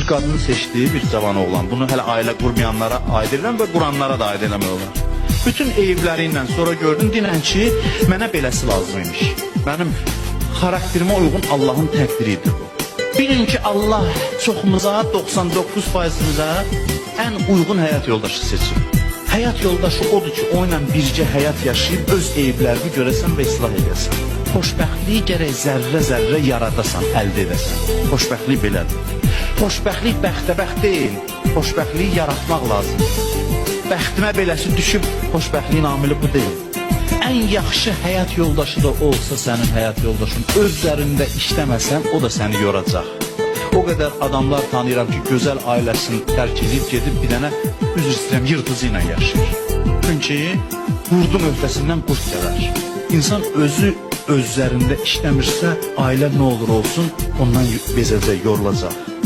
qadını seçdiyi bir cavan oğlan. Bunu hələ ailə qurmayanlara aid edirəm və quranlara da aid eləmək olar. Bütün eyiblərindən sonra gördüm dinən ki, mənə beləsi lazımmış. Mənim xarakterimə uyğun Allahın təqdiridir bu. Bilin ki, Allah çoxumuza, 99%-imizə ən uyğun həyat yoldaşı seçir. Həyat yoldaşı odur ki, o ilə bircə həyat yaşayıb öz eyiblərini görəsən və islah edəsən. Xoşbəxtliyi gərək zərrə-zərrə yaradasan, əldə edəsən. Xoşbəxtlik belədir. Xoşbəxtlik bəxtəbəxt deyil, xoşbəxtliyi yaratmaq lazımdır. Bəxtimə beləsi düşüb, xoşbəxtliyin amili bu deyil. Ən yaxşı həyat yoldaşı da olsa sənin həyat yoldaşın, öz üzərində işləməsən, o da səni yoracaq. O qədər adamlar tanıyıram ki, gözəl ailəsini tərk edib, gedib bir dənə, üzr istəyirəm, yırtıcı ilə yaşayır. Çünki qurdun öhdəsindən qurd gələr. İnsan özü öz üzərində işləmirsə, ailə nə olur olsun, ondan bezəcək, yorulacaq.